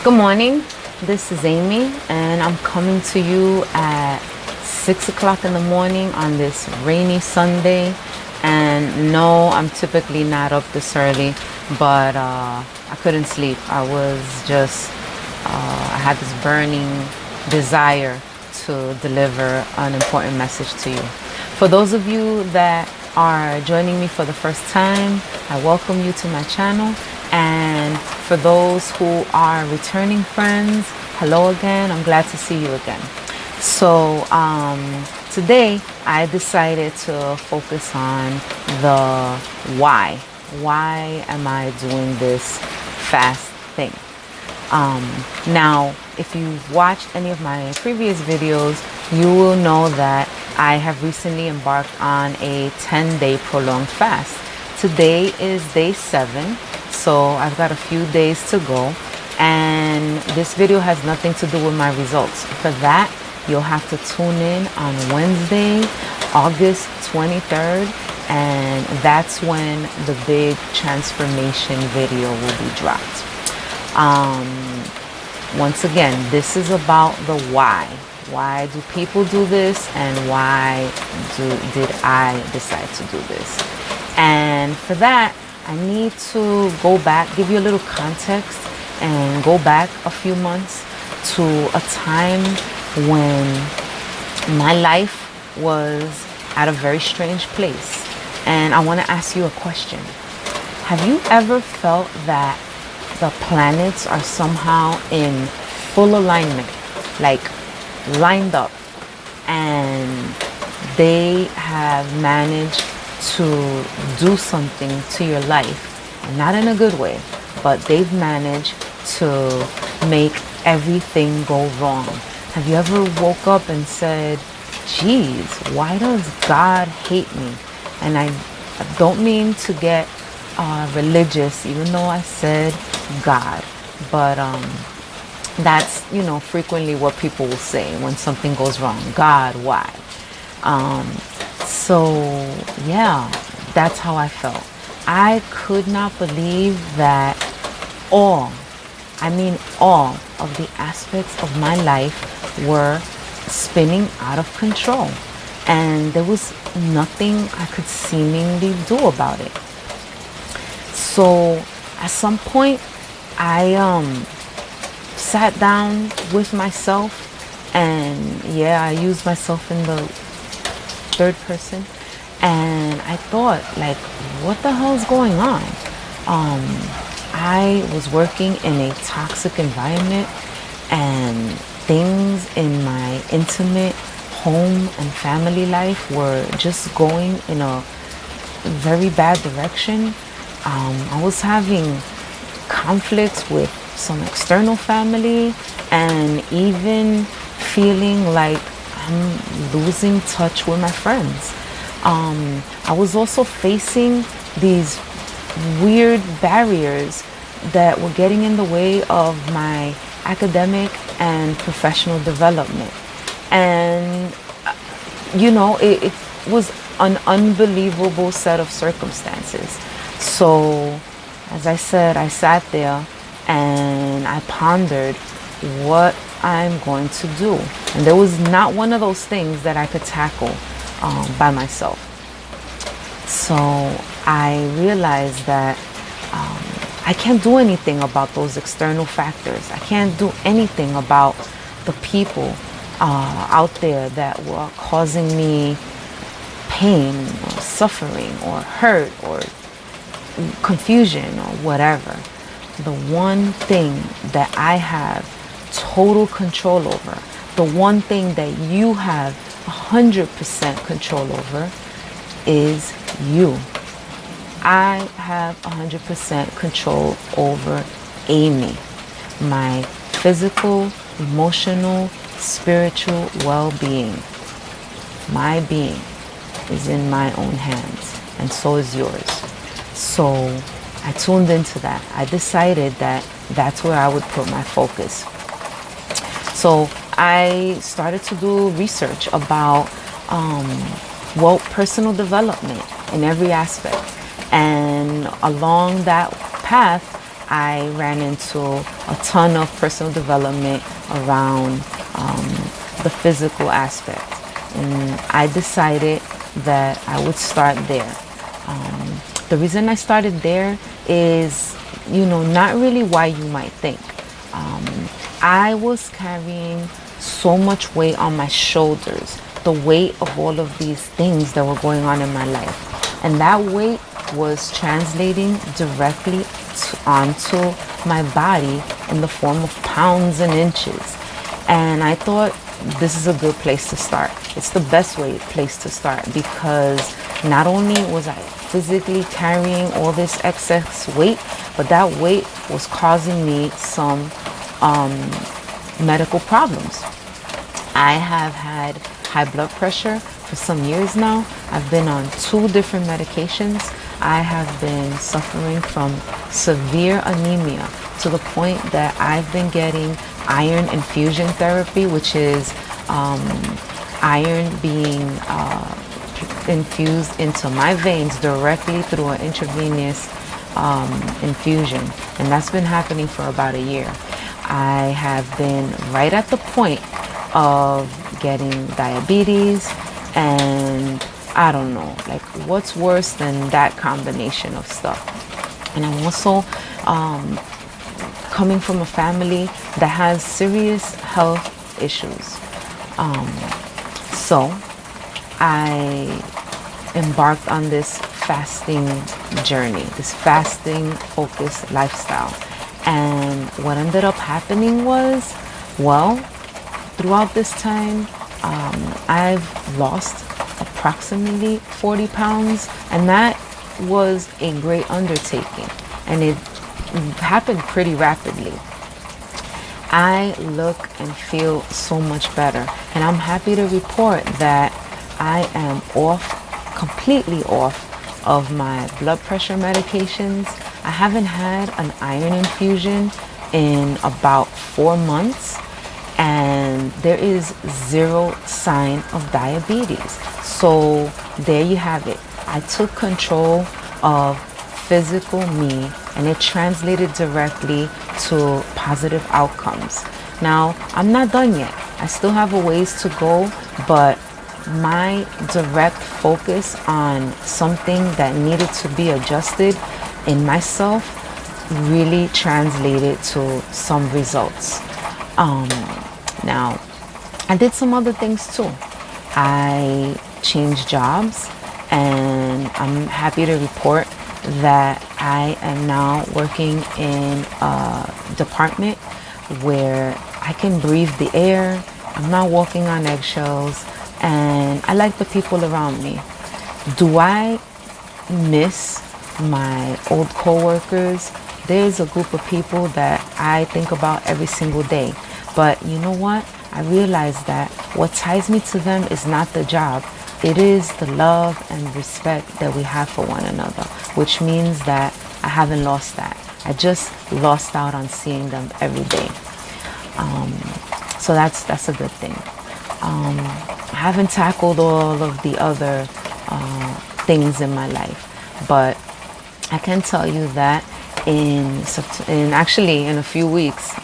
Good morning. This is Amy, and I'm coming to you at 6 o'clock in the morning on this rainy Sunday. And no, I'm typically not up this early, but I couldn't sleep. I had this burning desire to deliver an important message to you. For those of you that are joining me for the first time, I welcome you to my channel. And for those who are returning friends, hello again. I'm glad to see you again. So today I decided to focus on the why. Why am I doing this fast thing? Now, if you've watched any of my previous videos, you will know that I have recently embarked on a 10-day prolonged fast. Today is day 7. So I've got a few days to go, and this video has nothing to do with my results. For that, you'll have to tune in on Wednesday, August 23rd, and that's when the big transformation video will be dropped. Once again, this is about the why. Why do people do this, and why did I decide to do this? And for that, I need to go back, give you a little context, and go back a few months to a time when my life was at a very strange place. And I want to ask you a question. Have you ever felt that the planets are somehow in full alignment, like lined up, and they have managed to do something to your life, not in a good way, but they've managed to make everything go wrong? Have you ever woke up and said, geez, why does God hate me? And I don't mean to get religious, even though I said God, but that's, frequently what people will say when something goes wrong. God, why? So yeah, that's how I felt. I could not believe that all of the aspects of my life were spinning out of control, and there was nothing I could seemingly do about it. So at some point, I sat down with myself, and I used myself in the third person, and I thought, like, what the hell is going on? I was working in a toxic environment, and things in my intimate home and family life were just going in a very bad direction. I was having conflicts with some external family, and even feeling like I'm losing touch with my friends. I was also facing these weird barriers that were getting in the way of my academic and professional development. And, it was an unbelievable set of circumstances. So, as I said, I sat there and I pondered what I'm going to do. And there was not one of those things that I could tackle by myself. So I realized that I can't do anything about those external factors. I can't do anything about the people out there that were causing me pain or suffering or hurt or confusion or whatever. The one thing that I have total control over, the one thing that you have 100% control over, is you. I have 100% control over Amy. My physical, emotional, spiritual well-being. My being is in my own hands, and so is yours. So I tuned into that. I decided that that's where I would put my focus. So I started to do research about personal development in every aspect. And along that path, I ran into a ton of personal development around the physical aspect. And I decided that I would start there. The reason I started there is, not really why you might think. I was carrying so much weight on my shoulders, the weight of all of these things that were going on in my life. And that weight was translating directly onto my body in the form of pounds and inches. And I thought this is a good place to start. It's the best place to start, because not only was I physically carrying all this excess weight, but that weight was causing me some medical problems. I have had high blood pressure for some years now. I've been on 2 different medications. I have been suffering from severe anemia to the point that I've been getting iron infusion therapy, which is iron being infused into my veins directly through an intravenous infusion. And that's been happening for about a year. I have been right at the point of getting diabetes, and I don't know, like, what's worse than that combination of stuff? And I'm also coming from a family that has serious health issues. So I embarked on this fasting journey, this fasting focused lifestyle. And what ended up happening was, well, throughout this time, I've lost approximately 40 pounds, and that was a great undertaking, and it happened pretty rapidly. I look and feel so much better, and I'm happy to report that I am completely off of my blood pressure medications. I haven't had an iron infusion in about 4 months, and there is 0 sign of diabetes. So there you have it. I took control of physical me, and it translated directly to positive outcomes. Now, I'm not done yet. I still have a ways to go, but my direct focus on something that needed to be adjusted in myself really translated to some results. Now, I did some other things too. I changed jobs, and I'm happy to report that I am now working in a department where I can breathe the air. I'm not walking on eggshells, and I like the people around me. Do I miss my old coworkers? There's a group of people that I think about every single day. But you know what? I realize that what ties me to them is not the job. It is the love and respect that we have for one another, which means that I haven't lost that. I just lost out on seeing them every day. So that's a good thing. I haven't tackled all of the other things in my life, but I can tell you that in a few weeks,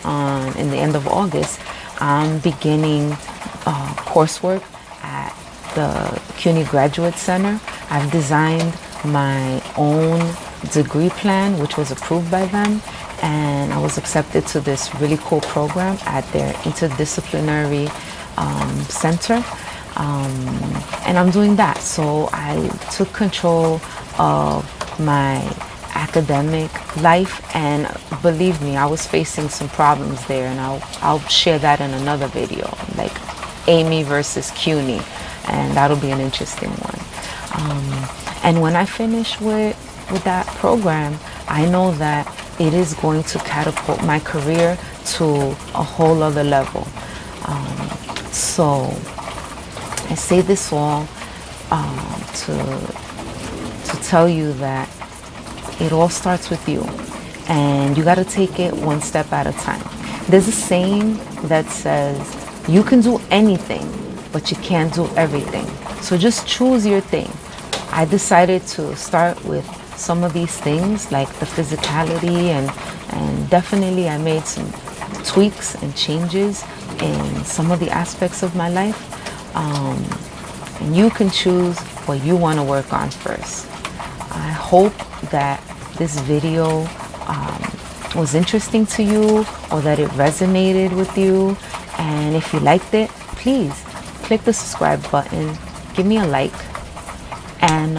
in the end of August, I'm beginning coursework at the CUNY Graduate Center. I've designed my own degree plan, which was approved by them, and I was accepted to this really cool program at their interdisciplinary center, and I'm doing that. So I took control of my academic life, and believe me, I was facing some problems there, and I'll share that in another video, like Amy versus CUNY, and that'll be an interesting one. And when I finish with that program, I know that it is going to catapult my career to a whole other level. So I say this all to tell you that it all starts with you, and you got to take it one step at a time. There's a saying that says, you can do anything, but you can't do everything. So just choose your thing. I decided to start with some of these things, like the physicality, and definitely I made some tweaks and changes in some of the aspects of my life. And you can choose what you want to work on first. I hope that this video was interesting to you, or that it resonated with you. And if you liked it, please click the subscribe button, give me a like, and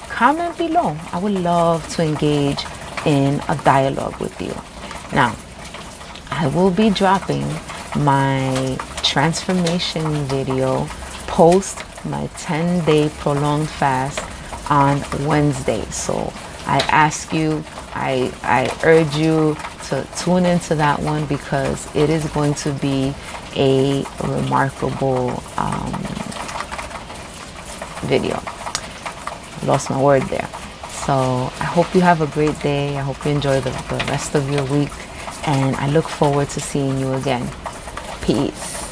comment below. I would love to engage in a dialogue with you. Now, I will be dropping my transformation video post my 10-day prolonged fast on Wednesday. So I ask you, I urge you to tune into that one, because it is going to be a remarkable video. Lost my word there. So I hope you have a great day. I hope you enjoy the rest of your week, and I look forward to seeing you again. Peace.